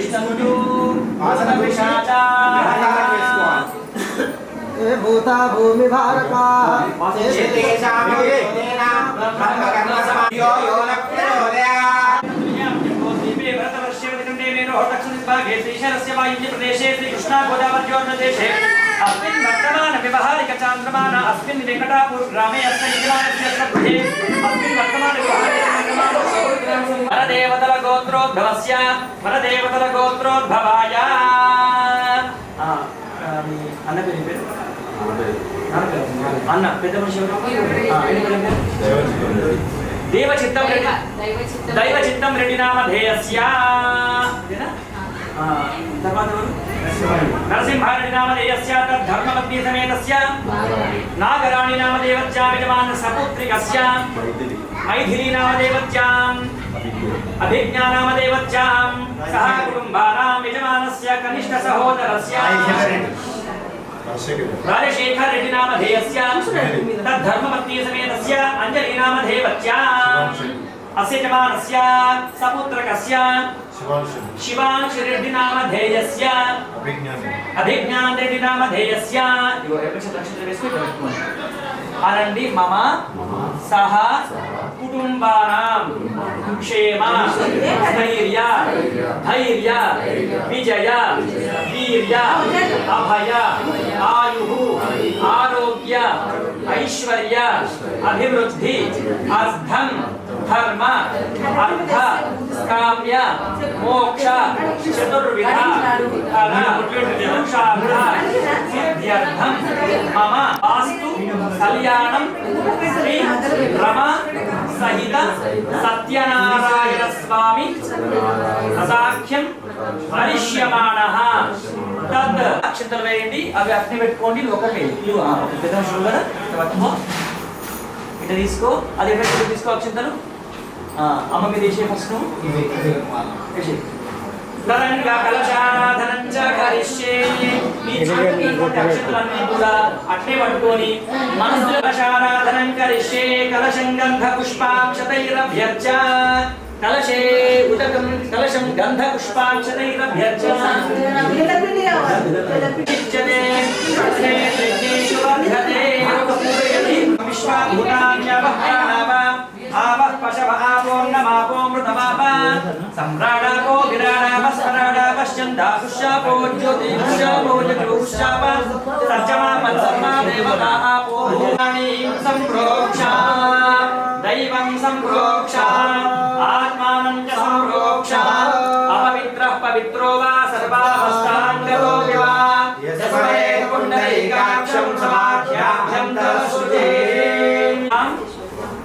तिष्ठन्तु आसनपिशाचा ये भूता भूमि भारका प्रदेशे श्री कृष्णा गोदावरी अस्मिन् वर्तमान व्यवहारिक चांद्रमान अस्मिन् वेंकटापुर ग्रामे अस्मिन् यजमानस्य गृहे अस्मिन् वर्तमान व्यवहारिक चांद्रमान वरदेवतल गोत्रोद्भवाय అన్న పేరు అన్న పెద్ద మనిషి దైవచిత్తం రెడ్డి నామధేయస్య తర్వాత నరసింహారెడ్డి నామధేయస్య ధర్మపత్ని సమేతస్య నాగరాణి నామదేవస్య యజమాన సపుత్రికస్య మైథిలి నామదేవస్య అభిజ్ఞా నామదేవస్య సహ కుటుంబానాం యజమానస్య కనిష్ట సహోదరస్య రాజశేఖర్ రెడ్డి నామధేయస్య తద్ధర్మపత్ని సమేతస్య అంజలి నామధేవస్య अस्य जमानस्य सपुत्रकस्य शिवांश रेड्डी नामधेयस्य अभिज्ञान रेड्डी नामधेयस्य अरण्डि मम सह कुटुंबानां क्षेम स्थैर्य धैर्य विजय वीर्य अभय आयुः आरोग्य ऐश्वर्य अभिवृद्धि अर्थं धर्म अर्थ काम्य मोक्ष चतुर्विध फल पुरुषार्थ सिद्ध्यर्थं मम वास्तु कल्याणं श्री रमा सहित सत्यनारायण स्वामी साख्यं परिष्यमाणः तद् अक्षंतल వేయండి అవి అట్నే పెట్టుకోండి లోకమే ఇల్లు పెద్దం షురు కదా తర్వాత ఇట తీసుకో అది ఎక్కడ తీసుకో అక్షంతలు అమ్మ మీద వేసే ఫస్ట్ వేసే తరంగ కలశారాధనం చ కరిష్యే ఈ చేతులతో అక్షంతలన్నీ కూడా అట్నే పట్టుకొని మనసులో కలశారాధనం కరిష్యే కలశం గంధ పుష్పాక్షతైరభ్యర్చ కలశే ఉదకం కలశం గంధ పుష్పాక్షతైరభ్యర్చ చిచ్చతే కలశే యజ్ఞేషు వర్ధతే పూరయతి విశ్వాభూతాన్యవః आवः पशव आपोर्णमापोमृतमाप सम्राडापो विराडापस्मराडापश्चन्दापुष्यापो ज्योतिषुष्यापो यजुषुष्याप सर्जमा मत्सर्मा देवता आपो भूतानीं सम्प्रोक्षा दैवं सम्प्रोक्षा आत्मानं च सम्प्रोक्षा अपवित्रः पवित्रो वा सर्वावस्थाङ्गतो विवा यस्मै पुण्डरीकाक्षं समाख्याभ्यं तदश्रुते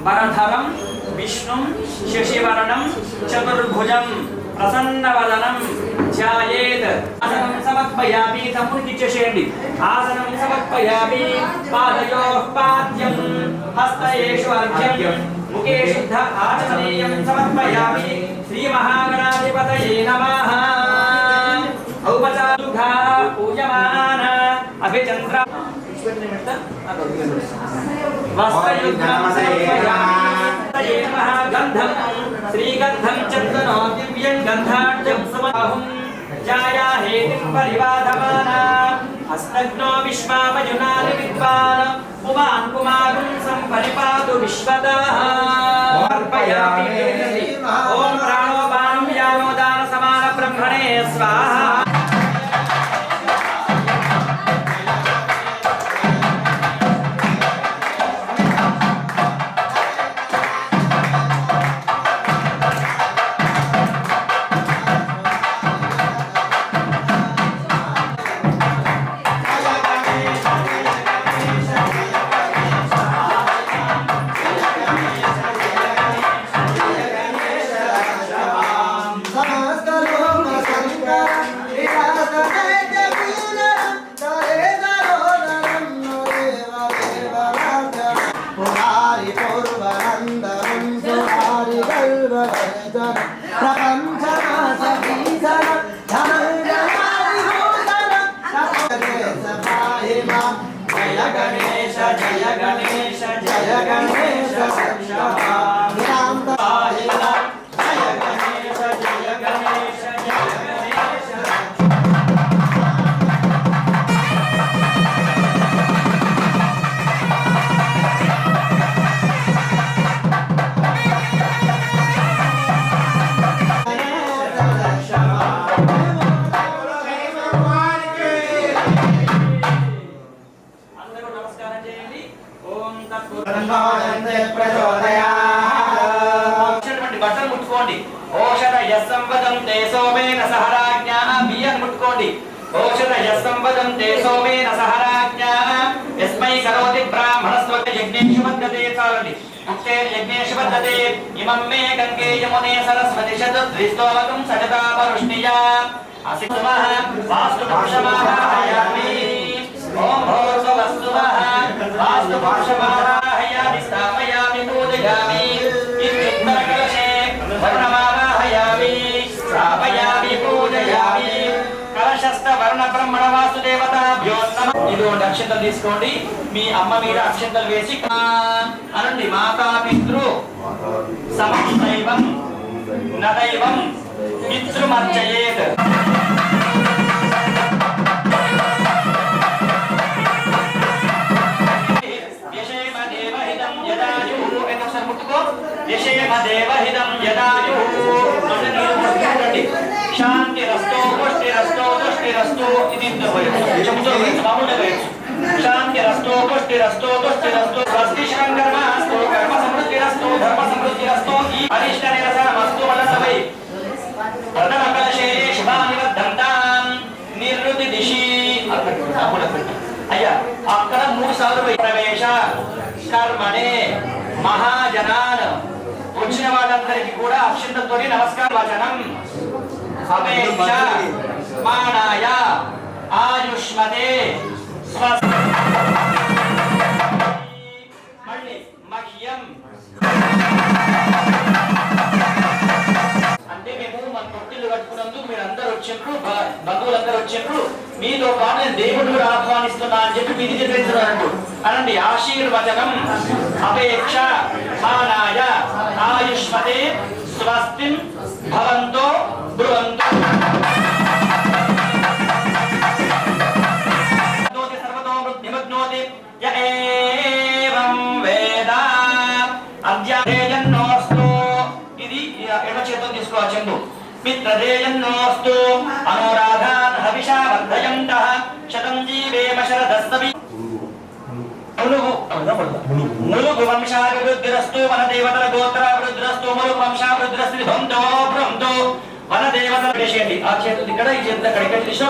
वरधरं विष्णुं शशिवर्णं चतुर्भुजं प्रसन्नवदनं ध्यायेत् आसनं समर्पयामि तमुर्किचेయండి आसनं समर्पयामि पादयोः पाद्यं हस्तयेषु अर्घ्यं मुखे शुद्ध आचमनीयं समर्पयामि श्री महागणाधिपतये नमः औपचारिका पूजमान अभिचन्द्र गंधम श्रीगंधम चंदनो दिव्यं गंधाढ्यं समहं जाया हेतिं परिवाधमाना हस्तग्नो विश्वामयुनानि विद्वान् पुमान् कुमारं संपरिपातु विश्वतः अर्पयामि ओम प्राणो बाणं यानो दान समान ब्रह्मणे स्वाहा जय गणेश जय गणेश जय गणेश సంపదంతే సోమేన సహరాజ్ఞా బియ్యం ముట్టుకోండి ఓషధయ సంపదంతే సోమేన సహరాజ్ఞా యస్మై కరోతి బ్రాహ్మణస్వత యజ్ఞేషు వద్దతే చాలండి ముక్తే యజ్ఞేషు వద్దతే ఇమం మే గంగే యమునే సరస్వతి శతద్రిస్తోమకం సజతా పరుష్ణియా అసితుమః వాస్తు పురుషమాహాయామి ఓం భోర్భువస్సువః వాస్తు పురుషమాహాయామి స్థాపయామి పూజయామి ఇత్యుత్తరకలశే వర్ణమాహాయామి స్థాపయామి పూజయామి కలశస్థ వర్ణ బ్రహ్మణ వాసుదేవతాభ్యో నమః. ఇదిగోండి అక్షంతలు తీసుకోండి మీ అమ్మ మీద అక్షంతలు వేసి అనండి మాతాపితృ సమం దైవం నదైవం పితృమర్చయేత్. యశేమ దేవహితం యదాయుః ఒకసారి ముట్టుకో. యశేమ దేవహితం యదాయుః శాంతిరస్తో పుష్టిరస్తో తుష్టిరస్తో ఇది చెబుతూ మామూలుగా వేయచ్చు. శాంతిరస్తో పుష్టిరస్తో తుష్టిరస్తో స్వస్తి శంకర్మస్తు కర్మ సమృద్ధిరస్తో ధర్మ సమృద్ధిరస్తో ఈ అరిష్ట నిరసనమస్తు వలసవై ప్రథమ కలశే శుభాని వర్ధంతాం నిర్వృతి దిశి. అయ్యా అక్కడ 3 సార్లు ప్రవేశ కర్మణే మహాజనాన్ వచ్చిన వాళ్ళందరికీ కూడా అక్షంతతో నమస్కార వచనం. అపేక్ష మానాయ ఆయుష్మతే మళ్ళీ మహ్యం అంటే మేము మన తొట్టిల్లు కట్టుకున్నందుకు మీరు అందరు వచ్చిండ్రు బంధువులందరూ వచ్చిండ్రు మీతో పాటు నేను దేవుడు కూడా ఆహ్వానిస్తున్నా అని చెప్పి మీది చెప్పేస్తున్నారు అనండి. ఆశీర్వచనం అపేక్ష మానాయ ఆయుష్మతే స్వస్తిం భవంతో బ్రువంతో. సర్వతో నిమగ్నోతి య ఏవం వేద అధ్యాయేయన్నోస్తు. ఇది ఎడమ చేతితో తీసుకోవాలి చెందు. మిత్రదేయన్నోస్తు అనురాధాన్ హవిషా వర్ధయంతః శతం జీవేమ శరదస్తవి. ములుగు వంశాభివృద్ధిరస్తు వనదేవతల గోత్రాభివృద్ధిరస్తు ములుగు వంశాభివృద్ధిరస్తు భంతో భ్రంతో వనదేవతల విషయండి. ఆ చేతులు ఇక్కడ ఈ చేతులు అక్కడ ఇక్కడ తీసుకో.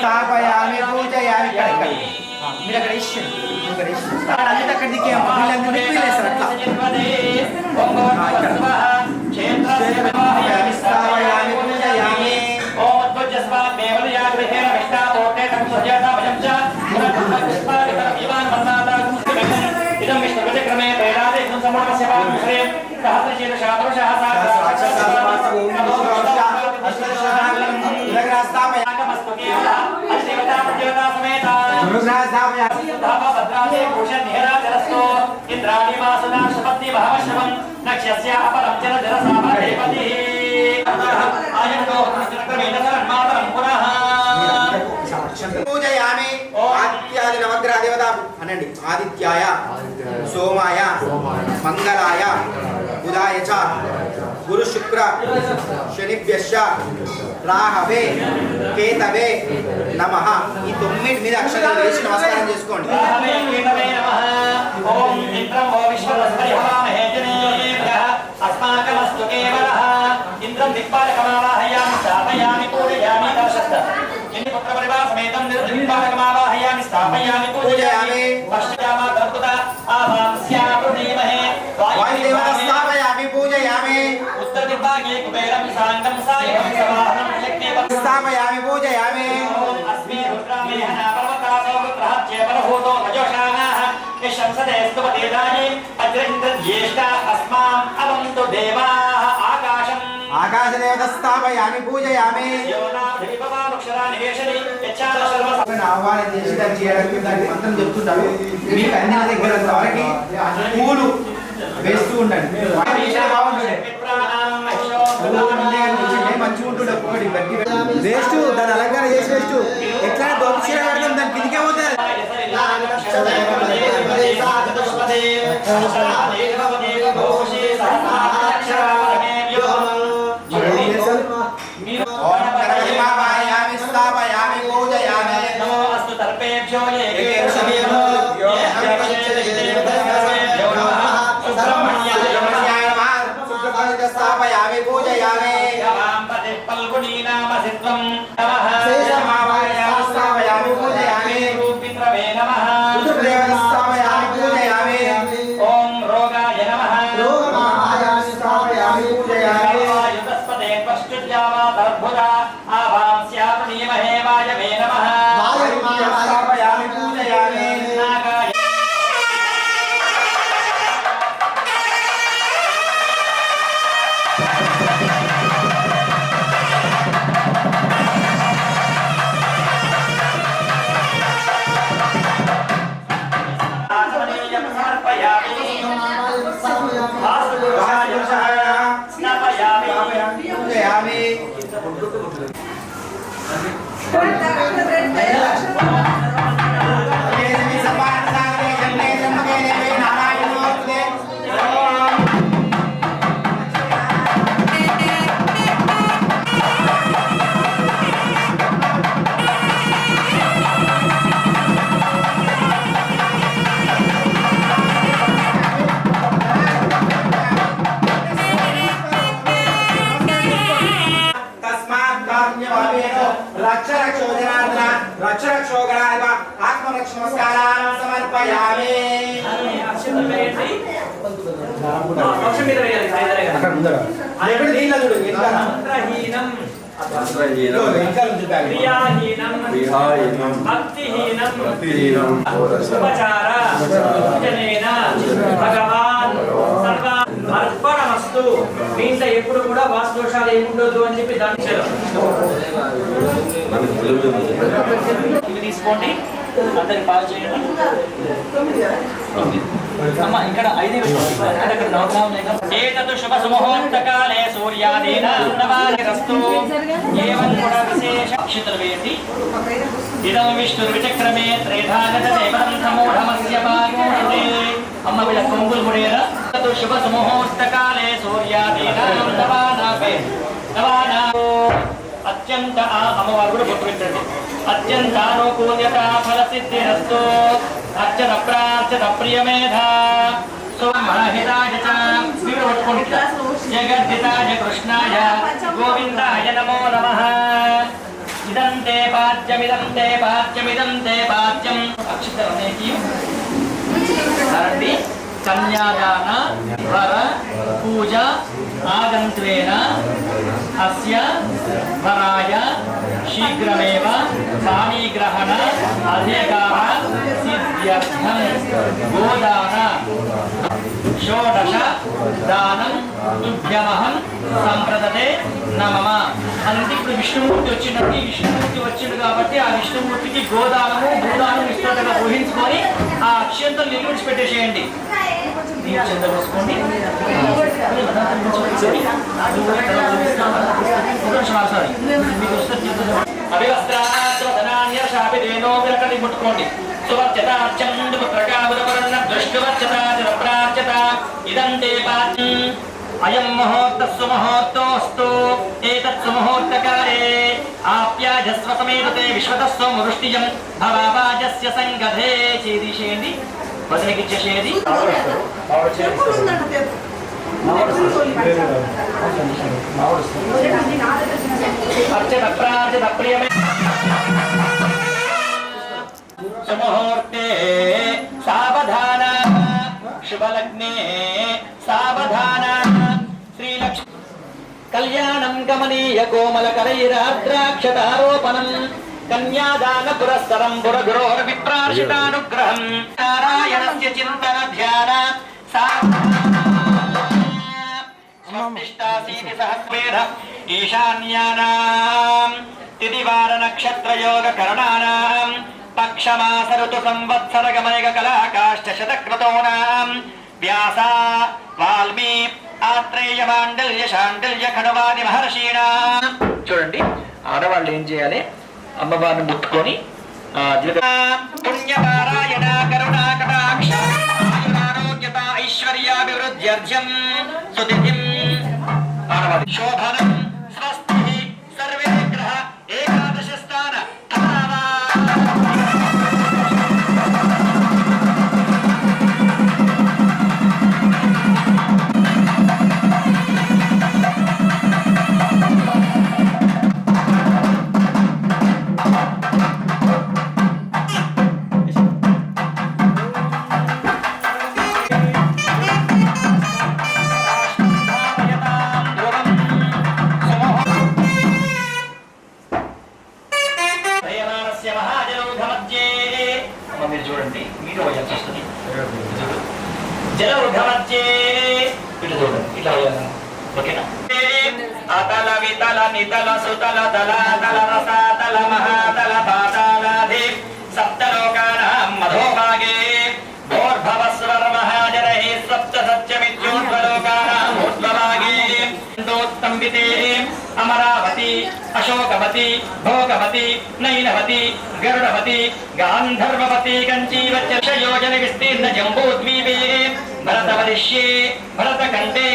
స్థాపయామి పూజయామి. మీరు అక్కడ ఇష్టం అక్కడ దిక్కే వీళ్ళందరినీ పీలేస్తారు అట్లా. స్థాపయామి పూజయామి. పూజయామి. ఆదిత్యాది నవగ్రహ దేవత అనండి. ఆదిత్యాయ సోమాయ మంగళాయ బుధాయ చ గురు శుక్ర శనిభ్యశ్చ రాహవే కేతవే నమః. ఈ 9 మీద అక్షరాలు వేసి నమస్కారం చేసుకోండి. ఓం ఇంద్రం ఓ విశ్వస్పరి హవామహే జనేభ్యః అస్మాక समेतं निर्दिपालकमावाहयामि स्थापयामि पूजयामि पश्चामा दर्पदा आवास्यापुनीमहे वायुदेवता स्थापयामि पूजयामि उत्तरदिग्भागे कुबेरं साङ्गं सायं सवाहनं शक्तिवत् स्थापयामि पूजयामि अस्मि रुद्रामेहना पर्वतासो रुद्रः चेपरभूतो अजोषाणाः यशंसते स्तुपतेदानि अग्रहिन्द्रज्येष्ठा अस्माम् अवन्तु देवाः आकाशम् आकाशदेवता स्थापयामि पूजयामि ఆహ్వానం చేసి దాన్ని చేయడానికి దానికి మంత్రం చెప్తుంటారు మీకు అన్ని దగ్గర వరకు పూలు వేస్తూ ఉండండి మంచిగా ఉంటుండే ఒక్కొక్కటి గట్టి వేస్ట్ దాని అలంకారం చేసి వేస్ట్ ఎట్లా దోపి చీర కడతాం దాని కిందికే పోతుంది स्थापयामि पूजयामि नमो अस्तु तर्पेभ्यो ये स्थापयामि पूजयामि पल्गुनी नाम सिद्धं स्थापयामि पूजयामि पितृवे नमः स्थापयामि पूजयामि ओम रोगाय नमः स्थापयामि पूजयामि युतस्पते पश्चुद्यावा दर्भुजा आवांस्यापुनीमहे वायवे नमः स्थापयामि पूजयामि नागाय नमस्कारान् समर्पयामि क्रियाहीनं भक्तिहीनं उपचार पूजनेन भगवान् सर्वा अर्पणमस्तु దీంట్లో ఎప్పుడు కూడా వాస్తోషాలు ఏముండొద్దు అని చెప్పి దాన్ని ఇవి తీసుకోండి అందరికి పాలు చేయండి అమ్మ ఇక్కడ 5 అక్కడ ఏతతు శుభ సుముహూర్తకాలే సూర్యాదీనాం నవానిరస్తు ఏవం గుణ విశేష అక్షతలు వేయండి ఇదం విష్ణుర్విచక్రమే త్రేధాగత దేవరంధమూఢమస్య పాగోహతే అమ్మ వీళ్ళ కొంగులు ముడేరా శుభ సుముహూర్తకాలే సూర్యాదీనాం నవానాపే నవానా అత్యంత అమ్మవారు కూడా గుర్తు పెట్టండి అత్యంతానుకూల్యత ఫల సిద్ధిరస్తు అర్చన ప్రార్థన ప్రియమేధ సోమహితాయ చ వివృట్టుకుంట జగద్దితాయ కృష్ణాయ గోవిందాయ నమో నమః ఇదంతే పాద్యమిదంతే పాద్యమిదంతే పాద్యం అక్షతలనేకి ధరండి కన్యాదాన వర పూజ ఆగంత్వేన అస్య వరాయ శీఘ్రమేవ పాణిగ్రహణ అధికార సిద్ధ్యర్థం గోదాన షోడశ దానం తుభ్యమహం సంప్రదతే నమః అంటే ఇప్పుడు విష్ణుమూర్తి వచ్చినట్టు విష్ణుమూర్తి వచ్చిండు కాబట్టి ఆ విష్ణుమూర్తికి గోదానము భూదానం ఇష్టంగా ఊహించుకొని ఆ అక్షంతలు నిలుచి పెట్టేసేయండి నీరు చెంద పోసుకోండి అభివస్త్రాన్ని ముట్టుకోండి ఇదంతే అయం ముహూర్తస్సు ముహూర్తోస్తు ఏతత్సు ముహూర్తకాలే ఆప్యాజస్వ సమేతతే విశ్వతస్సు వృష్టియం భవాజస్య సంగధే చేదిషేయండి వదిలికి ఇచ్చేసేది అర్చన ప్రార్థన ప్రియమే ముహూర్తే సావధాన శుభలగ్నే సావధాన శ్రీలక్ష్మి కళ్యాణం గమనీయ కోమల కరైరాద్రాక్షతారోపణం కన్యాదాన పురస్సరం పురగురోర్ విప్రార్షితానుగ్రహం నారాయణస్య చింతన ధ్యాన స్వస్తిష్టాసీతి సహస్రేణ ఈశాన్యానాం తిదివార నక్షత్ర యోగ కరణానాం పక్షమాస ఋతు సంవత్సర గమయక కళాకాష్ట శతక్రతోనాం వ్యాసా వాల్మీ ఆత్రేయ మాండల్య శాండల్య ఖణవాది మహర్షీణాం. చూడండి ఆడవాళ్ళు ఏం చేయాలి, అమ్మవారిని ముట్టుకొని పుణ్యపారాయణ కరుణా కటాక్ష ఆయురారోగ్యత ఐశ్వర్యాభివృద్ధ్యర్థం సుదితిం శోభనం స్వస్తి సర్వే గ్రహ ఏకాదశ స్థాన మీరు చూడండి, మీరు వేయాల్సి వస్తుంది. జల ఉద్ధమత్యే ఇటు చూడండి, ఇట్లా వేయాలి. ఓకేనా? అతల వితల నితల సుతల దళ దళ రసాతల మహాతల పాతాళాధి సప్తలోకానాం మధోభాగే భోర్భవస్వర మహాజనై సప్త సత్యమిత్యోర్ధ్వలోకానాం ఊర్ధ్వభాగే స్తోత్తంబితే అమరావతి అశోకవతి భోగవతి నైనవతి గరుడవతి గాంధర్వవతి కంచీవచ్చయోజన విస్తీర్ణ జంబూద్వీపే భరతవరిష్యే భరతఖండే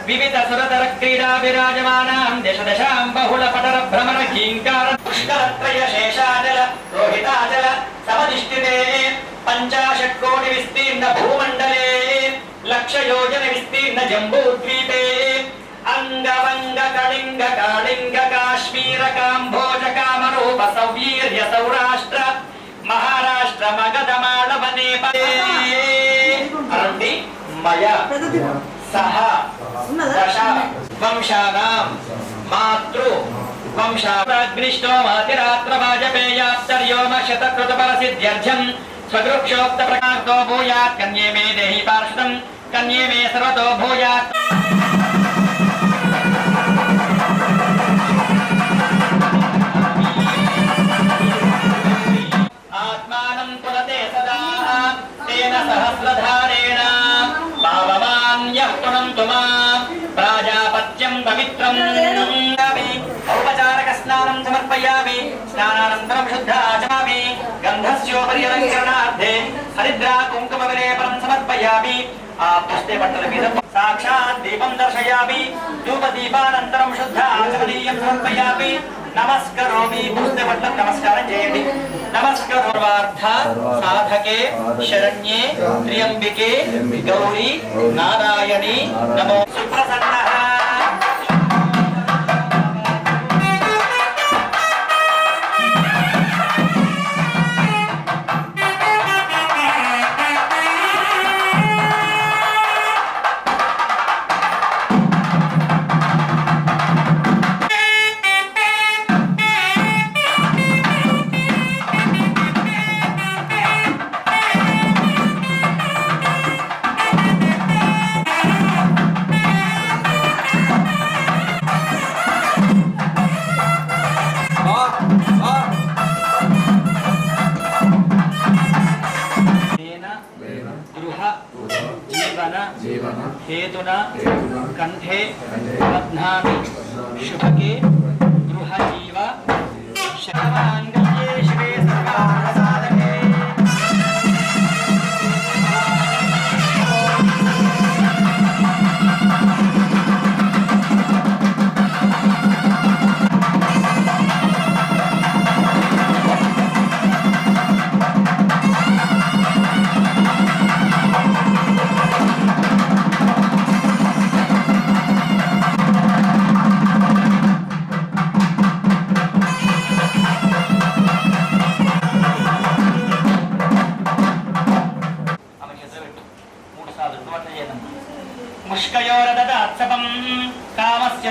వివిధ సురతర క్రీడా విరాజమానాం దశ దశాం బహుళ పటర భ్రమర ఘీంకార పుష్కరత్రయ శేషాచల రోహితాచల సమధిష్ఠితే పంచాశత్కోటి విస్తీర్ణ భూమండలే లక్షయోజన విస్తీర్ణ జంబూద్వీపే అంగవంగ కళింగ కాళింగ కాశ్మీర కాంభోజ కామరూప సౌవీర్య సౌరాష్ట్ర మహారాష్ట్ర మగధ మాళవ నేపథ్యే అరుండి మయ సహ దశ వంశానాం మాతృ వంశాగ్నిష్టోమాతిరాత్ర వాజపేయాత్తర్యోమ శతకృత ఫలసిద్ధ్యర్థం స్వగృక్షోక్త ప్రకారతో భూయాత్ కన్యే మే దేహి పార్షదం కన్యే మే సర్వతో భూయాత్. ఆత్మానం పునతే సదా తేన సహస్రధారేణ భావమాన్యః పునంతు మాం ప్రాజాపత్యం పవిత్రం. ఔపచారక స్నానం సమర్పయామి, స్నానానంతరం శుద్ధాచమామి, గంధస్యోపరి అలంకరణార్థే హరిద్రా కుంకుమ విలేపనం సమర్పయామి. ఆ పుష్టే బట్టల మీద సాక్షాత్ దీపం దర్శయామి, ధూపదీపానంతరం శుద్ధాచమనీయం సమర్పయామి. నమస్కరోమి, పుష్టే బట్టలకు నమస్కారం చేయండి. నమస్కరోర్వార్థ సాధకే శరణ్యే త్ర్యంబికే గౌరీ నారాయణి నమో. సుప్రసన్నః జీవన హేతున కంఠే బధ్నామి శుభకే గృహజీవ శతమాంగళ్యే శివే సర్వార్థసాధకే.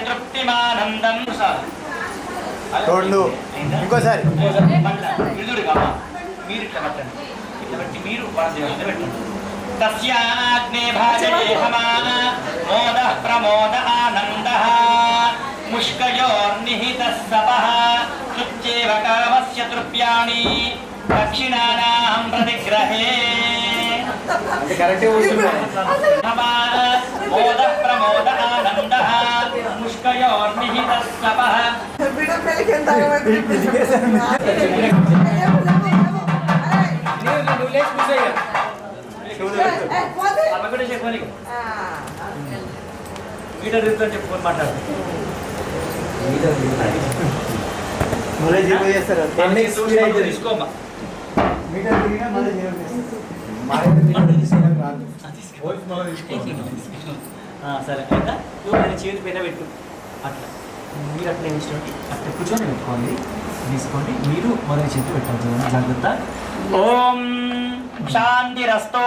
తృప్తిమానందం తోడు ఇంకోసారి మీరు ఇట్లా పట్టండి ఇట్లా బట్టి మీరు వాళ్ళ దేవుని పెట్టండి తస్యాగ్నే భాజయే హమా మోదః ప్రమోద ఆనందః ముష్కయోర్నిహితః సపః తుచ్చేవ కామస్య తృప్యాణి దక్షిణానాం ప్రతిగ్రహే హమా మోదః ప్రమోద ఆనందః ముష్కయోర్నిహితః సపః మీటర్ చెప్పుకొని మాట్లాడుతుంది తీసుకోమ్మా సరే అయితే చేతి పైన పెట్టు అట్లా మీరు అట్లా ఇచ్చినట్టు అట్లా కూర్చొని పెట్టుకోండి తీసుకోండి మీరు మొదటి చేతి పెట్టాలి జాగ్రత్త ఓం శాంతిరస్తో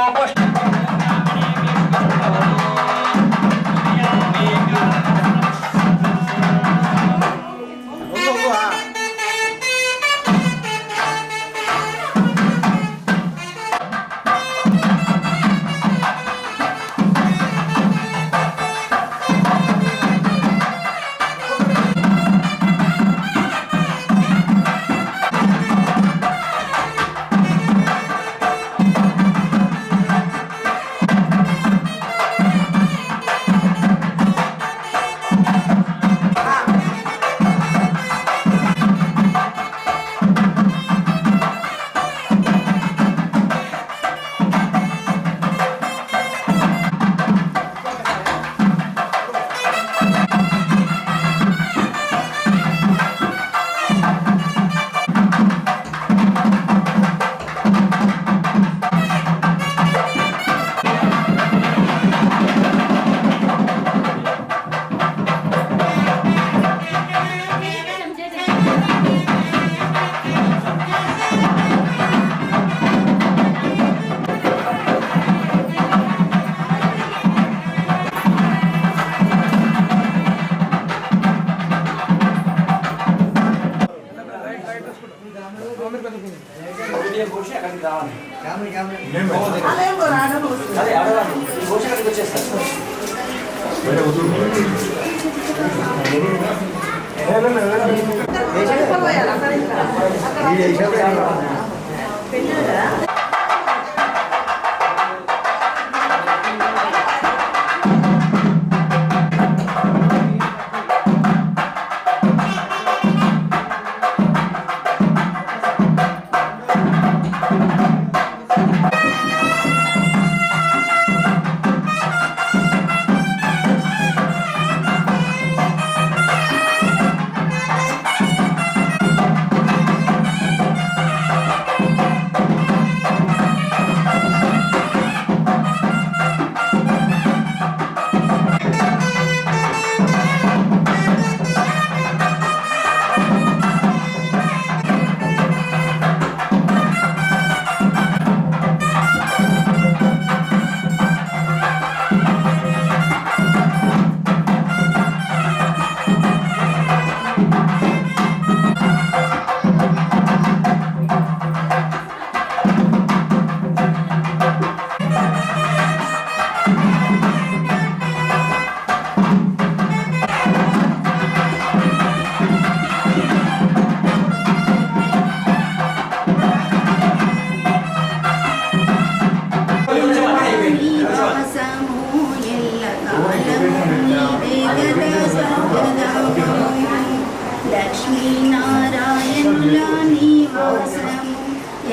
లక్ష్మీనారాయణుల నివాసము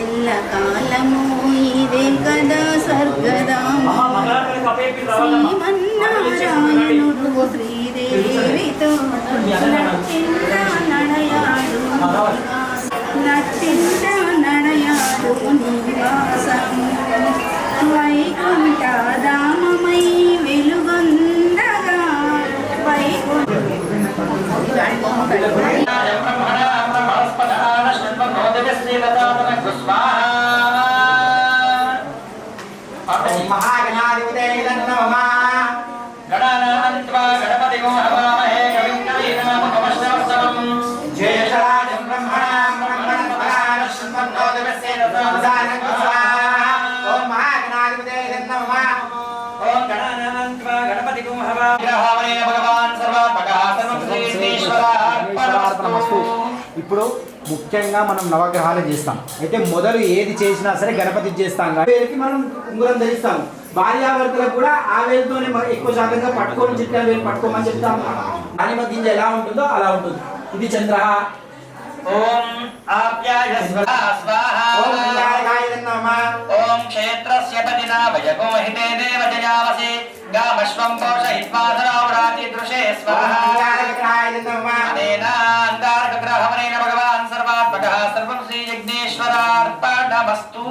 ఎల్ల కాలము ఇదే కదా స్వర్గదాము శ్రీమన్నారాయణుడు శ్రీదేవితో నట్టింట నడయాడు నివాసము వైకుంఠ ధామమై వెలుగొందగా వైకుంఠ महागणाधिपते नमः गणानान्त्वा गणपतिगो नमामहे ఇప్పుడు ముఖ్యంగా మనం నవగ్రహాలు చేస్తాం. అయితే మొదలు ఏది చేసినా సరే గణపతి చేస్తాం కానీ వేలికి మనం ఉంగరం ధరిస్తాము. భార్యాభర్తలకు కూడా ఆ వేలుతోనే ఎక్కువ శాతంగా పట్టుకొని చిట్కా వేలు పట్టుకోమని చెప్తాము. దానిమ్మ గింజ ఎలా ఉంటుందో అలా ఉంటుంది. ఇది చంద్ర. ఓం ఆప్యాయ స్వాహా ఓం వినాయకాయ నమః. ఓం క్షేత్రస్య పతినా వయగోహితే దేవజయావసి గామశ్వం పోషయిత్వా ధరావ్రాతి దృశే స్వాహా. వినాయకాయ నమః. అనేనాంగారక గ్రహమనేన భగవాన్ సర్వాత్మకః సర్వం శ్రీ యజ్ఞేశ్వరార్పణమస్తు.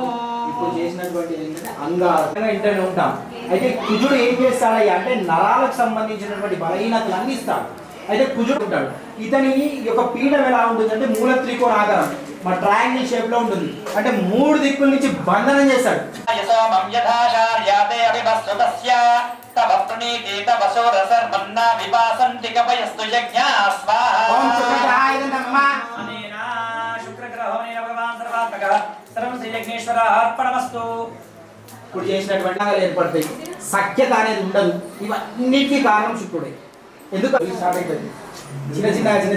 ఇప్పుడు చేసినటువంటి అంగారంగా ఇంటర్లో ఉంటాం. అయితే కుజుడు ఏం చేస్తాడయ్యా అంటే నరాలకు సంబంధించినటువంటి బలహీనతలు అన్ని ఇస్తాడు. అయితే కుజుడు ఉంటాడు. ఇతని యొక్క పీఠం ఎలా ఉంటుంది అంటే మూల త్రికోణ ఆకారం, మన ట్రయాంగిల్ షేప్ లో ఉంటుంది. అంటే 3 దిక్కుల నుంచి బంధనం చేస్తాడు. ఇప్పుడు చేసినటువంటి ఏర్పడతాయి. సఖ్యత అనేది ఉండదు. ఇవన్నిటికీ కారణం శుక్రుడే. ఎందుకు స్టార్ట్ అవుతుంది, చిన్న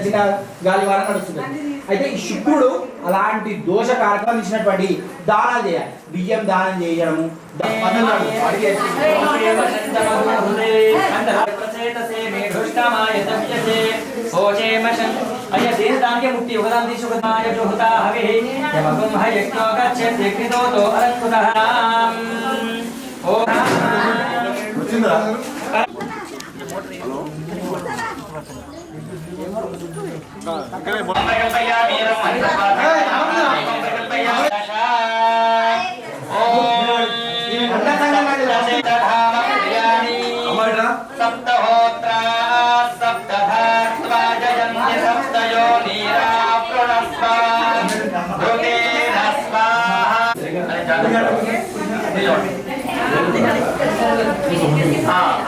చిన్న గాలి వాన నడుస్తుంది. అయితే ఈ శుక్రుడు అలాంటి దోష కార్యక్రమం ఇచ్చినటువంటి దానాలు చేయాలి. బియ్యం దానం చేయడము, దానికే ముక్తి ఒకదాని తీసి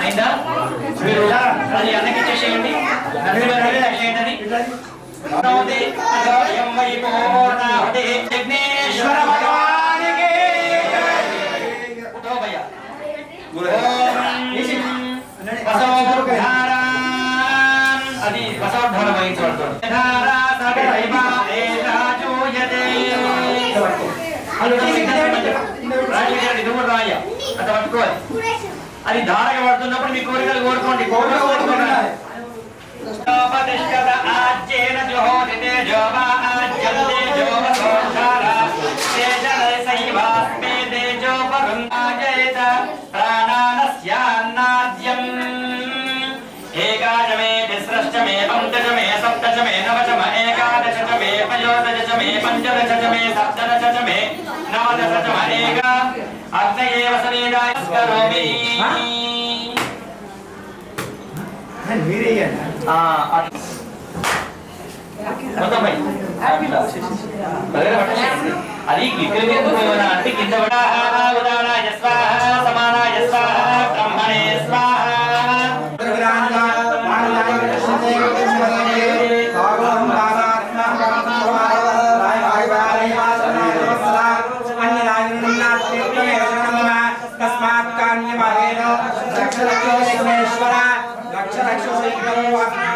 అయిందా? మీరు అది అన్నకి చేసేయండి. విఘ్నేశ్వర భగవానికి అది వసోద్ధార వహించబడుతుంది. అది ధారగా పడుతున్నప్పుడు మీ కోరికలు కోరుకోండి. ఏకాదశమే తిస్రష్టమే పంచదశమే సప్తదశమే నవదశమే ఏకాదశమే పయోదశమే పంచదశమే సప్తదశమే నవదశమే ఏక అగ్నయే వసనేదాయ స్కరోమి. అది అంటే కింద ఉదానాయ స్వాహ సమానాయ స్వాహ బ్రహ్మణే స్వాహ.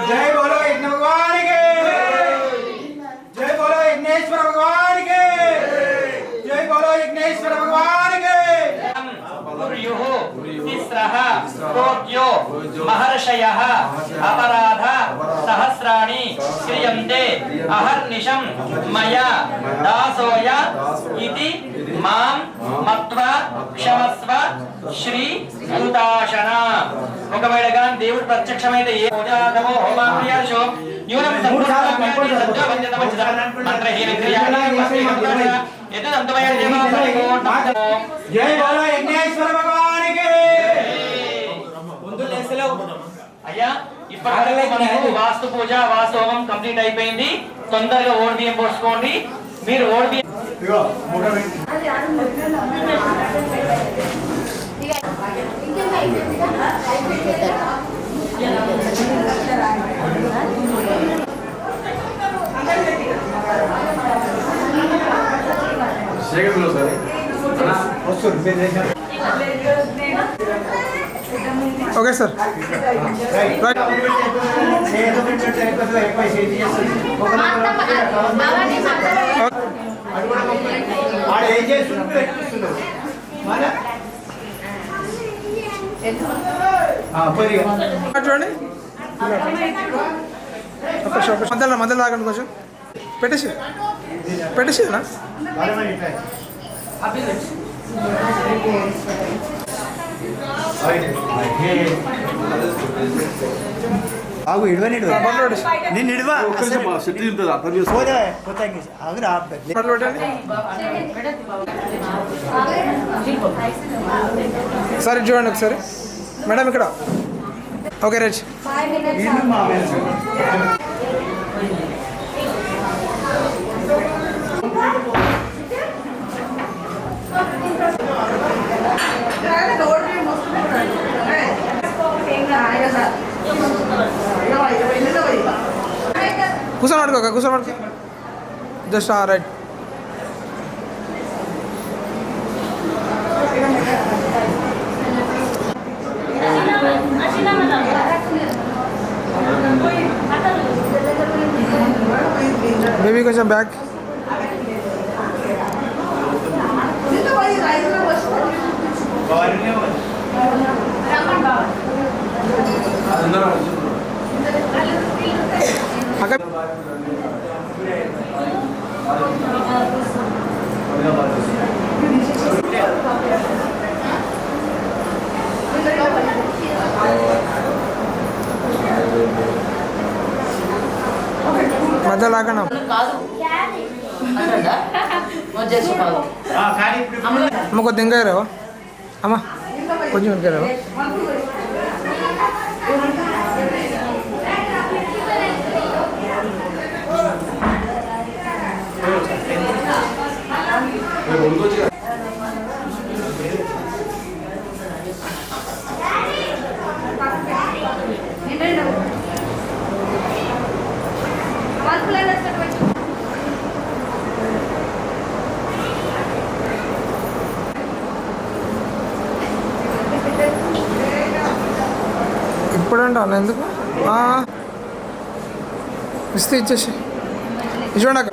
जय बोलो यज्ञ भगवान के, जय बोलो यज्ञेश्वर भगवान के, जय बोलो यज्ञेश्वर भगवान के. महर्षयः अपराध सहस्राणि क्रियन्ते अहर्निशं मया दासोय इति मां मत्वा क्षमस्व శ్రీ యుతాశన. ఒకవేళ కానీ దేవుడు ప్రత్యక్షమైతే ఏ పూజాదమో హోమాక్రియాశో న్యూనం మంత్రహీన అయ్యా ఇప్పటివరకు వాస్తు పూజ వాస్తు హోమం కంప్లీట్ అయిపోయింది. తొందరగా ఓడి బియ్యం పోసుకోండి. మీరు ఓడి బియ్యం ఓకే ఓకే సార్ చూడండి మధ్యలో మధ్యలో ఆగండి కొంచెం పెట్టేసేనా ఆగు ఇడవని నేను ఇడవా సరే చూడండి ఒకసారి మేడం ఇక్కడ ఓకే రైట్ కూర్చొని పడుకోక కూర్చొని పడుకో జస్ట్ రైట్ బేబీ కొంచెం బ్యాక్ అక్కడ మధ్య లాగండి అమ్మ కొద్ది ఇంకా రావా అమ్మ కొంచెం ఇంకా రావా ఇప్పుడంటే అన్న ఎందుకు ఇస్తే ఇచ్చేసి చూడండి అక్క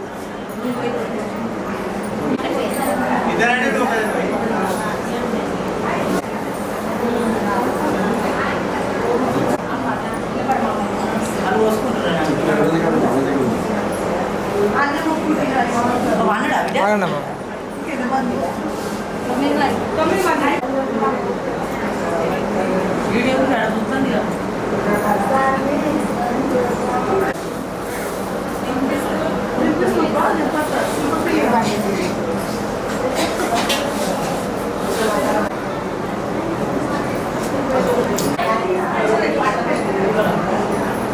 ఆగండి అమ్మ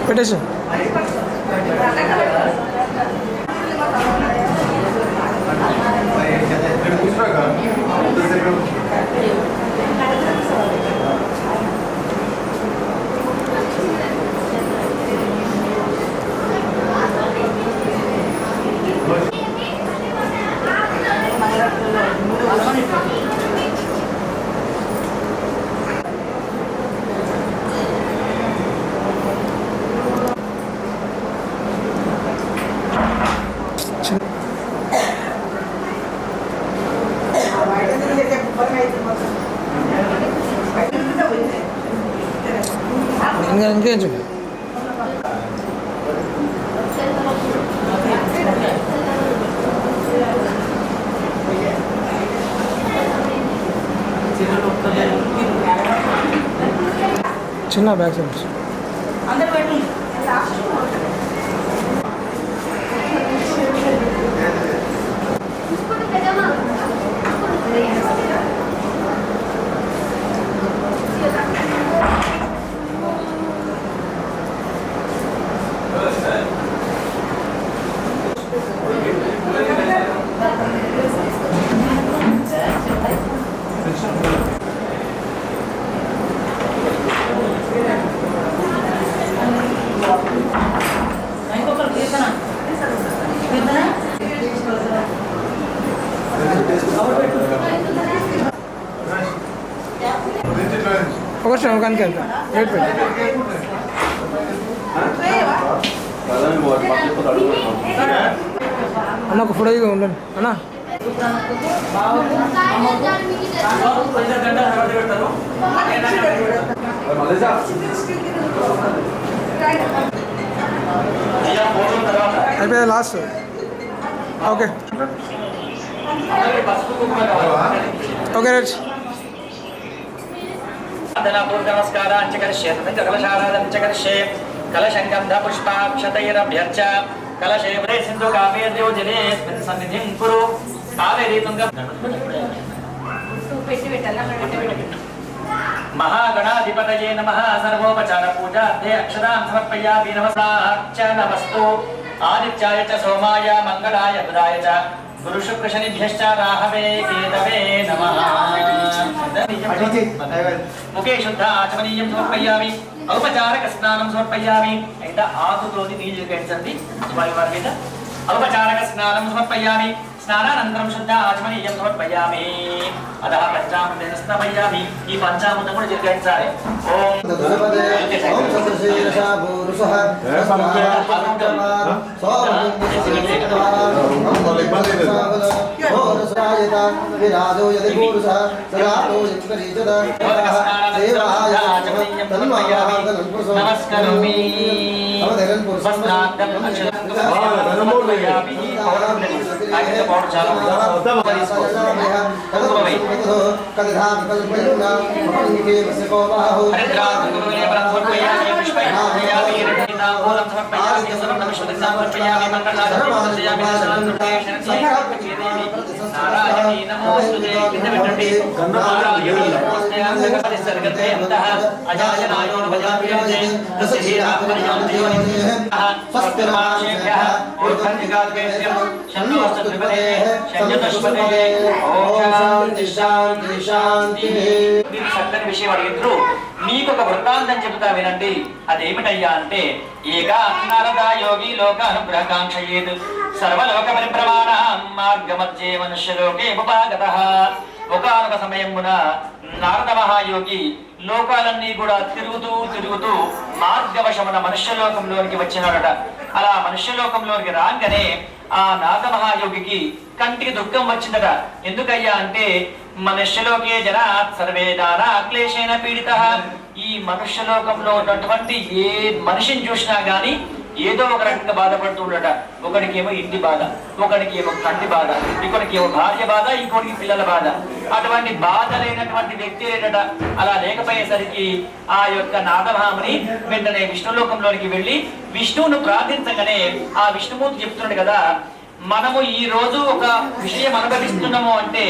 పెట్టేసి ఇంకేం చూడండి చిన్న బ్యాగ్ సైజ్ నిమిషం ముఖానికి వెళ్తా రేట్ పెట్టి అన్న ఒక ఫోటో ఉండండి అన్న అయిపోయింది లాస్ట్ ఓకే ఓకే రైట్ నమస్కారాంచ కరిష్యే కలశారాధంచ కరిష్యే కలశంగంధ పుష్పాక్షతైరభ్యర్చ కలశే సింధు కావేర్యో జలే సన్నిధిం కురు కావేరీ తుంగ మహాగణాధిపతయే నమః సర్వోపచార పూజార్థే అక్షరాన్ సమర్పయామి నమస్కారార్చ నమస్తు ఆదిత్యాయ చ సోమాయ మంగళాయ బుధాయ చ గురు శుక్ర శనిభ్యశ్చ రాహవే కేతవే నమః ముఖే శుద్ధ ఆచమనీయం సమర్పయామి ఔపచారక స్నానం సమర్పయామి అయితే ఆకుతోని నీళ్లు గెంచండి స్వామివారి మీద ఔపచారక స్నానం సమర్పయామి స్నానానంతరం శుద్ధ ఆచమనీయం సమర్పయామి అదః పంచామృతేన స్నాపయామి ఈ పంచామృతం కూడా జరిగించాలి ఓం నమస్కరోమి చక్కని విషయం అడిగిದ್ರು మీకు ఒక వృత్తాంతం చెబుతా వినండి. అదేమిటయ్యా అంటే ఏకా నారద యోగి లోక అనుగ్రహకాంక్షయేత్ సర్వలోక పరిభ్రమణ మార్గమధ్యే మనుష్యలోకే ఉపపాగతః. ఒకానొక సమయమున నారద మహాయోగి లోకాలన్నీ కూడా తిరుగుతూ మార్గవశమున మనుష్యలోకంలోనికి వచ్చినాడట. అలా మనుష్యలోకంలోనికి రాగానే ఆ నారద మహాయోగికి కంటికి దుఃఖం వచ్చిందట. ఎందుకయ్యా అంటే మనుష్యలోకే జనా సర్వే దానా క్లేశేన పీడితః. ఈ మనుష్యలోకంలో ఉన్నటువంటి ఏ మనిషిని చూసినా గాని ఏదో ఒక రకంగా బాధపడుతూ ఉండట. ఒకడికేమో ఇంటి బాధ, ఒకడికేమో కంటి బాధ, ఇంకొకరికేమో భార్య బాధ, ఇంకొకరికి పిల్లల బాధ. అటువంటి బాధ లేనటువంటి వ్యక్తి లేదట. అలా లేకపోయేసరికి ఆ యొక్క నారదమహాముని వెంటనే విష్ణులోకంలోనికి వెళ్ళి విష్ణువును ప్రార్థించగానే ఆ విష్ణుమూర్తి చెప్తున్నాడు కదా, మనము ఈ రోజు ఒక విషయం అనుభవిస్తున్నాము అంటే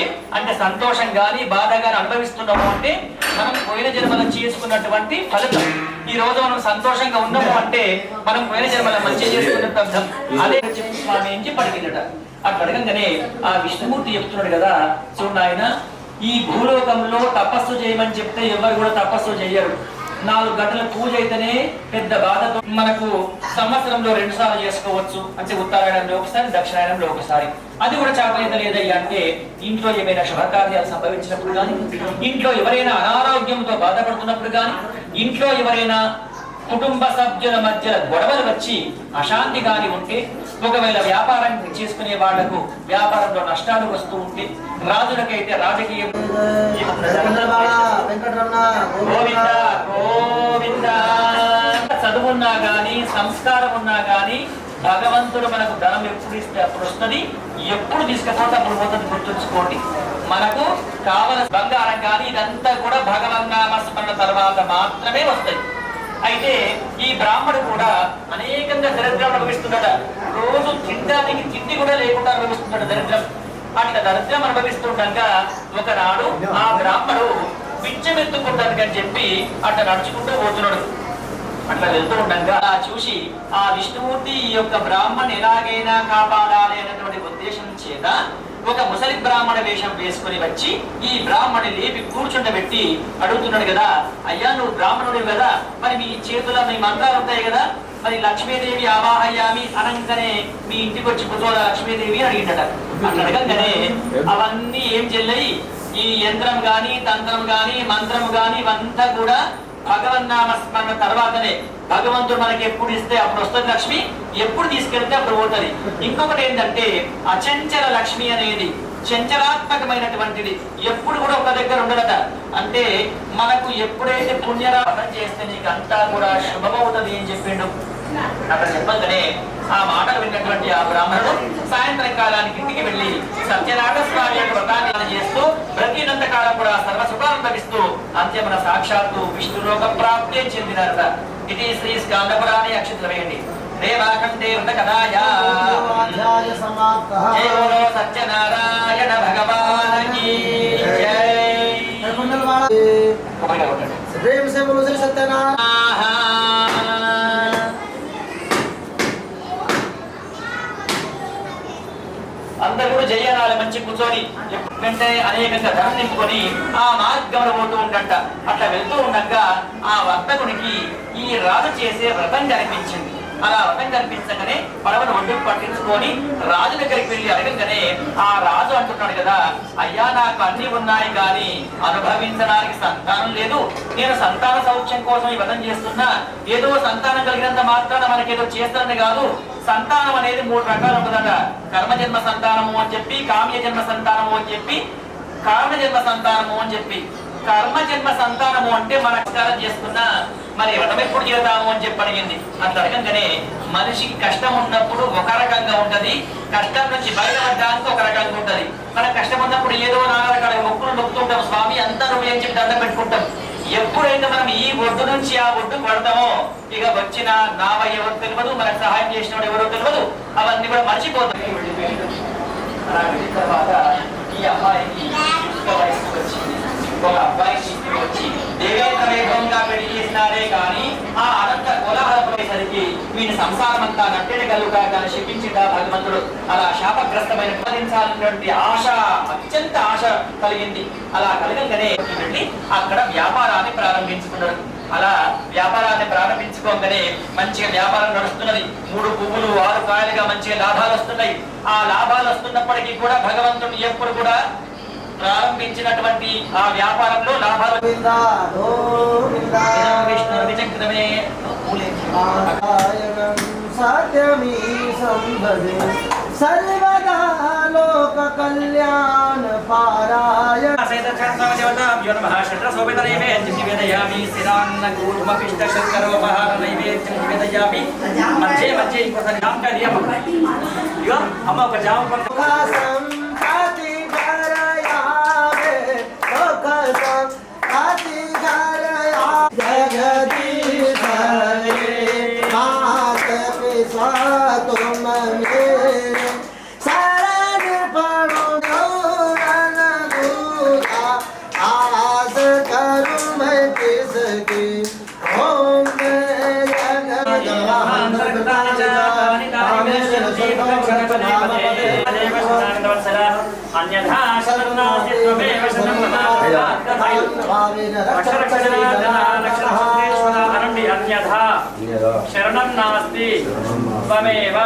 సంతోషం గాని బాధ గాని అనుభవిస్తున్నాము అంటే మనం పోయిన జన్మలో చేసుకున్నటువంటి ఫలితం. ఈ రోజు మనం సంతోషంగా ఉన్నాము అంటే మనం పోయిన జన్మలో మంచి చేసుకున్నట్టు అర్థం. అదే స్వామి నుంచి పడిగినట. అటు అడగంగానే ఆ విష్ణుమూర్తి చెప్తున్నాడు కదా, చూడండి ఆయన ఈ భూలోకంలో తపస్సు చేయమని చెప్తే ఎవరు కూడా తపస్సు చేయరు. 4 గంటల పూజ అయితేనే పెద్ద బాధతో మనకు సంవత్సరంలో 2 సార్లు చేసుకోవచ్చు. అంటే ఉత్తరాయణంలో ఒకసారి, దక్షిణాయనంలో ఒకసారి. అది కూడా చేత లేదయ్యా అంటే ఇంట్లో ఏమైనా శుభకార్యాలు సంభవించినప్పుడు కానీ, ఇంట్లో ఎవరైనా అనారోగ్యంతో బాధపడుతున్నప్పుడు కానీ, ఇంట్లో ఎవరైనా కుటుంబ సభ్యుల మధ్య గొడవలు వచ్చి అశాంతి గాని ఉంటే, ఒకవేళ వ్యాపారం చేసుకునే వాళ్లకు వ్యాపారంలో నష్టాలు వస్తూ ఉంటే, రాజులకైతే రాజకీయం చదువున్నా గాని సంస్కారం ఉన్నా గాని భగవంతుడు మనకు ధనం ఎప్పుడు ఇస్తే అప్పుడు వస్తుంది, ఎప్పుడు తీసుకపోతే అప్పుడు పోతుంది. గుర్తుంచుకోండి, మనకు కావలసిన బంగారం కానీ ఇదంతా కూడా భగవన్నామస్మరణ తర్వాత మాత్రమే వస్తాయి. అయితే ఈ బ్రాహ్మడు కూడా అనేకంగా దరిద్రం అనుభవిస్తున్నాడ. రోజు తినడానికి తిండి కూడా లేకుండా అనుభవిస్తున్నాడు దరిద్రం. అట్లా దరిద్రం అనుభవిస్తుండగా ఒకనాడు ఆ బ్రాహ్మడు పిచ్చమెత్తుకుంటానికి అని చెప్పి అట్లా నడుచుకుంటూ పోతున్నాడు. అట్లా వెళ్తూ ఉండగా చూసి ఆ విష్ణుమూర్తి ఈ యొక్క బ్రాహ్మణ్ ఎలాగైనా కాపాడాలి అనేటువంటి ఉద్దేశం చేత ఒక ముసలి బ్రాహ్మణ వేషం వేసుకుని వచ్చి ఈ బ్రాహ్మణి లేపి కూర్చుండబెట్టి అడుగుతున్నాడు కదా, అయ్యా నువ్వు బ్రాహ్మణుడు కదా, మరి మీ చేతుల్లో మీ మంత్రాలు ఉంటాయి కదా, మరి లక్ష్మీదేవి ఆవాహయామి అనంగానే మీ ఇంటికి వచ్చి కూర్చోదా లక్ష్మీదేవి అని అడిగిందట. అట్లా అడగంగానే అవన్నీ ఏం చెల్లాయి, ఈ ఈ యంత్రం గాని తంత్రం గాని మంత్రం గాని ఇవంతా కూడా భగవన్నామ స్మరణ తర్వాతనే భగవంతుడు మనకి ఎప్పుడు ఇస్తే అప్పుడు వస్తుంది లక్ష్మి, ఎప్పుడు తీసుకెళ్తే అప్పుడు పోతుంది. ఇంకొకటి ఏంటంటే అచంచల లక్ష్మి అనేది చంచలాత్మకమైనటువంటిది, ఎప్పుడు కూడా ఒక దగ్గర ఉండదట. అంటే మనకు ఎప్పుడైతే పుణ్యరాపం చేస్తే నీకు అంతా కూడా శుభమవుతుంది అని చెప్పిండు. అక్కడ చెప్పగానే ఆ మాటలు విన్నటువంటి ఆ బ్రాహ్మణుడు సాయంత్రం కాలానికి ఇంటికి వెళ్లి సత్యనారాయణ స్వామి యొక్క వ్రతాన్ని చేస్తూ బ్రతికినంత కాలం కూడా సర్వ సుఖాలను లభిస్తూ అంత్యమున సాక్షాత్తు విష్ణులోక ప్రాప్తి చెందినారట. ఇది శ్రీ స్కాందపురాణి అక్షంతలు వేయండి. దేవాఖండే కథాయా జయ బోలో సత్యనారాయణ భగవాన్ కీ జై. అందరూ కూడా జయ్యనాలి మంచి కూర్చొని వెంటనే అనేకంగా ధనం నింపుకొని ఆ మార్గంలో పోతూ ఉండంట. అట్లా వెళ్తూ ఉండగా ఆ వర్తకునికి ఈ రాజు చేసే వ్రతం కనిపించింది. అలా వ్రతం కనిపించగానే పడవను ఒడ్డుకు పట్టించుకొని రాజు దగ్గరికి వెళ్ళి అడగగానే ఆ రాజు అంటున్నాడు కదా, అయ్యా నాకు అన్ని ఉన్నాయి కానీ అనుభవించడానికి సంతానం లేదు. నేను సంతాన సౌఖ్యం కోసం ఈ వ్రతం చేస్తున్నా. ఏదో సంతానం కలిగినంత మాత్రాన మనకేదో చేస్తానని కాదు. సంతానం అనేది 3 రకాలు ఉంటుందట. కర్మజన్మ సంతానము అని చెప్పి, కామ్య జన్మ సంతానము అని చెప్పి, కారణ జన్మ సంతానము అని చెప్పి. కర్మజన్మ సంతానము అంటే మన నమస్కారం చేసుకున్నా మరి వ్రతం ఎప్పుడు చేద్దాము అని చెప్పి అడిగింది. అట్లా అడగంగానే మనిషికి కష్టం ఉన్నప్పుడు ఒక రకంగా ఉంటది, కష్టం నుంచి బయటపడడానికి ఒక రకంగా ఉంటది. మనకు కష్టం ఉన్నప్పుడు ఏదో నానా రకాల మొక్కులు నొక్కుతుంటాం, స్వామి అంతా నువ్వు ఏం చెప్పి దండం పెట్టుకుంటాం. ఎప్పుడైతే మనం ఈ ఒడ్డు నుంచి ఆ ఒడ్డుకు పడతామో ఇక వచ్చిన నావ ఎవరు తెలియదు, మనకు సహాయం చేసిన వాడు ఎవరో తెలియదు, అవన్నీ కూడా మర్చిపోతాం. అలా వెళ్ళిన తర్వాత ఈ అమ్మాయికి వయసు వచ్చింది. ఒక అబ్బాయి వచ్చి దేవేంద్ర వేగంగా పెళ్లి చేసినారే కానీ ఆ అనంత కోలాహలపడేసరికి వీని సంసారం అంతా నట్టెడ కలుగా కానీ శపించిందా భగవంతుడు. అలా శాపగ్రస్తమైన సాధించాలన్నటువంటి ఆశ, అత్యంత ఆశ కలిగింది. అలా కలగంగానే వెళ్ళి అక్కడ వ్యాపారాన్ని ప్రారంభించుకున్నారు. అలా వ్యాపారాన్ని ప్రారంభించుకోగానే మంచిగా వ్యాపారం నడుస్తున్నది. 3 పువ్వులు 6 కాయలుగా మంచిగా లాభాలు వస్తున్నాయి. ఆ లాభాలు వస్తున్నప్పటికీ కూడా భగవంతుడు ఎప్పుడు కూడా ప్రారంభించినటువంటి ఆ వ్యాపారంలో లాభాలు విష్ణు విచక్రమే సత్యమీ సంభవే సర్వదా లోక కళ్యాణ పారాయణ అమ్మ ఒక జామ तुम मेरे शरण पड़ो गौरन दूता आस करूं मैं किसकी ओम अन्यथा शरणास्ति त्वमेव अन्यथा शरणं नास्ति त्वमेव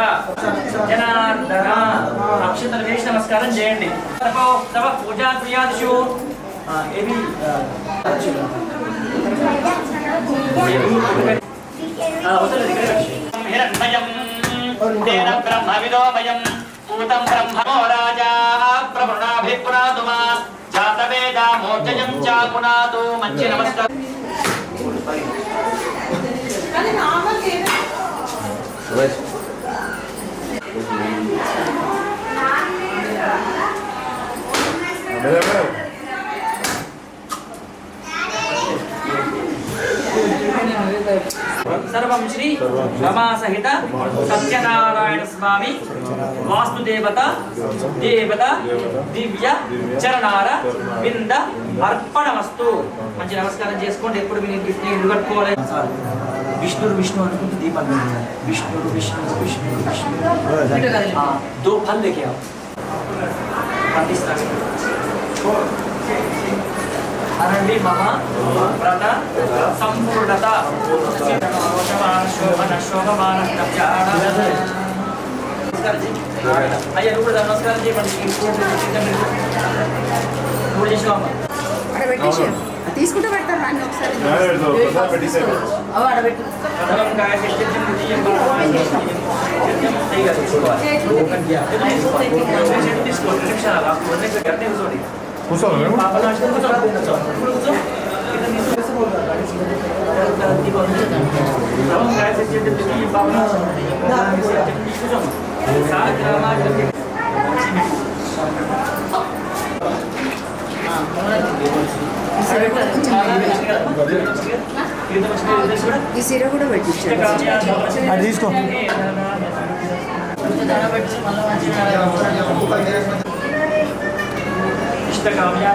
जनार्दन. అక్షతలు వేసి నమస్కారం చేయండి. తవ పూజా క్రియాదిషు ఏవి హిరణ్మయం తేన బ్రహ్మవిదోమయం పూతం బ్రహ్మో రాజా ప్రవృణాభిపునాదుమా జాతవేదా మోర్జయం చాకునాదు. మంచి నమస్కారం. सर्वं श्री रमा सहित सत्यनारायण स्वामी वास्तुदेवता देवता दिव्य चरणार बिंद अर्पणमस्तु. మంచి నమస్కారం చేసుకోండి. ఎప్పుడు మీరు ఇల్లు కట్టుకోవాలి. విష్ణు విష్ణు అనుకుంటూ దీపాలు పెట్టాలి. విష్ణు విష్ణు విష్ణు విష్ణు 2 फल लेके आओ. अनंडी महा व्रत संपूर्णता शोभन शोभमान అయ్యా నువ్వు కూడా నమస్కారం చేయమండి నువ్వు చేసుకోమ్మా అక్కడ పెట్టేసి తీసుకుంటూ పెడతారు అన్నీ ఒకసారి ఆడబెట్టు ఈ సిర కూడా పెట్టించారు అది తీసుకో ఇష్టకామ్య